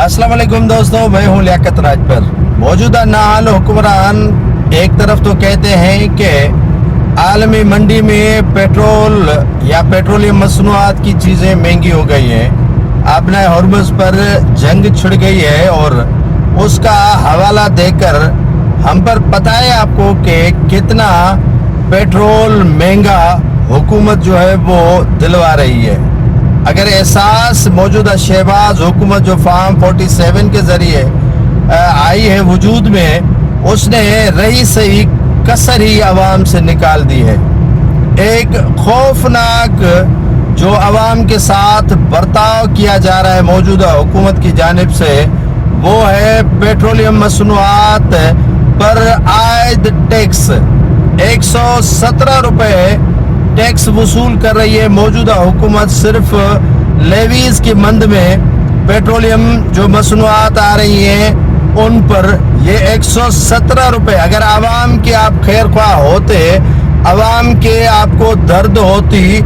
अस्सलाम वालेकुम दोस्तों, मैं हूँ लियाकत राजपर। मौजूदा नाहाल हुक्मरान एक तरफ तो कहते हैं कि आलमी मंडी में पेट्रोल या पेट्रोलियम मसनूआत की चीज़ें महंगी हो गई हैं, अपने हॉर्मस पर जंग छिड़ गई है और उसका हवाला देकर हम पर बताएं आपको कि कितना पेट्रोल महंगा हुकूमत जो है वो दिलवा रही है। अगर एहसास मौजूदा शहबाज हुकूमत जो फार्म 47 के ज़रिए आई है वजूद में, उसने रही सही कसर ही आवाम से निकाल दी है। एक खौफनाक जो आवाम के साथ बर्ताव किया जा रहा है मौजूदा हुकूमत की जानिब से, वो है पेट्रोलियम मसनूआत पर आयद टैक्स। 117 रुपये टैक्स वसूल कर रही है मौजूदा हुकूमत सिर्फ लेवीज की मंद में। पेट्रोलियम जो मसनूआत आ रही हैं उन पर ये 117 रुपये, अगर आवाम के आप खैर ख्वाह होते, आवाम के आपको दर्द होती,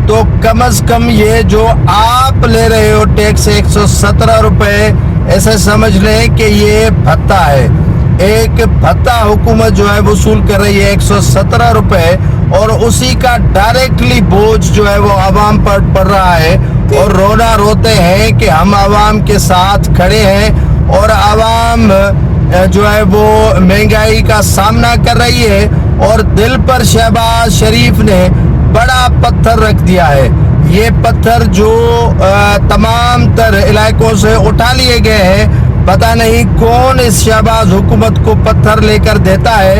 तो कम अज कम ये जो आप ले रहे हो टैक्स 117 रुपये, ऐसे समझ लें कि ये भत्ता है। एक भत्ता हुकूमत जो है वसूल कर रही है 117 रुपये, और उसी का डायरेक्टली बोझ जो है वो आवाम पर पड़ रहा है। और रोना रोते हैं कि हम आवाम के साथ खड़े हैं और आवाम जो है वो महंगाई का सामना कर रही है, और दिल पर शहबाज शरीफ ने बड़ा पत्थर रख दिया है। ये पत्थर जो तमाम तर इलाकों से उठा लिए गए हैं, पता नहीं कौन इस शहबाज हुकूमत को पत्थर लेकर देता है,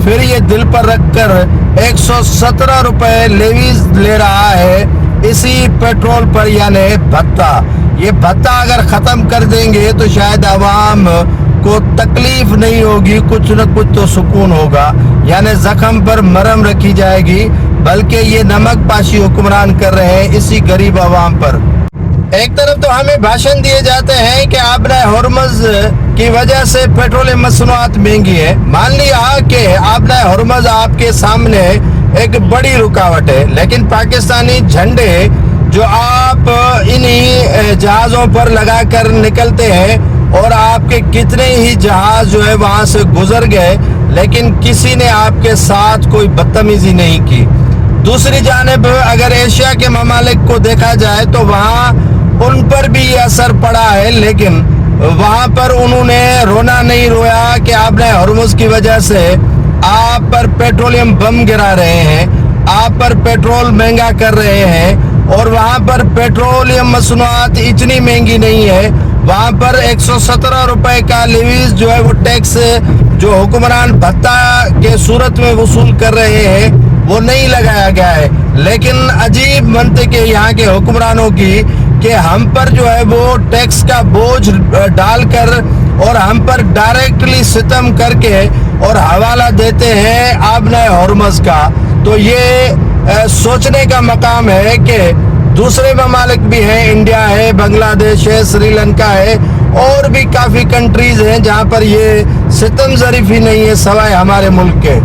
फिर ये दिल पर रखकर 117 रुपये लेवीज ले रहा है इसी पेट्रोल पर, यानी भत्ता। ये भत्ता अगर ख़त्म कर देंगे तो शायद आवाम को तकलीफ नहीं होगी, कुछ न कुछ तो सुकून होगा, यानी जख्म पर मरहम रखी जाएगी। बल्कि ये नमक पाशी हुक्मरान कर रहे हैं इसी गरीब आवाम पर। एक तरफ तो हमें भाषण दिए जाते हैं कि आपने हॉर्मज की वजह से पेट्रोलियम मसनूआत महंगी है। मान लिया कि आपने हॉर्मज आपके सामने एक बड़ी रुकावट है, लेकिन पाकिस्तानी झंडे जो आप इन्हीं जहाज़ों पर लगाकर निकलते हैं, और आपके कितने ही जहाज जो है वहाँ से गुजर गए, लेकिन किसी ने आपके साथ कोई बदतमीजी नहीं की। दूसरी जानिब अगर एशिया के ममालिक को देखा जाए तो वहाँ उन पर भी ये असर पड़ा है, लेकिन वहाँ पर उन्होंने रोना नहीं रोया कि आपने हॉर्मुज़ की वजह से आप पर पेट्रोलियम बम गिरा रहे हैं, आप पर पेट्रोल महंगा कर रहे हैं, और वहाँ पर पेट्रोलियम मसनूआत इतनी महंगी नहीं है। वहाँ पर 117 रुपये का लेवीज जो है वो टैक्स जो हुक्मरान भत्ता के सूरत में वसूल कर रहे हैं वो नहीं लगाया गया है। लेकिन अजीब मंतक है यहाँ के हुक्मरानों की कि हम पर जो है वो टैक्स का बोझ डालकर और हम पर डायरेक्टली सितम करके और हवाला देते हैं आबनाए हॉर्मज का। तो ये सोचने का मकाम है कि दूसरे ममालिक भी हैं, इंडिया है, बांग्लादेश है, श्रीलंका है, और भी काफ़ी कंट्रीज़ हैं जहाँ पर ये सितम ज़रीफ़ी नहीं है सवाए हमारे मुल्क के।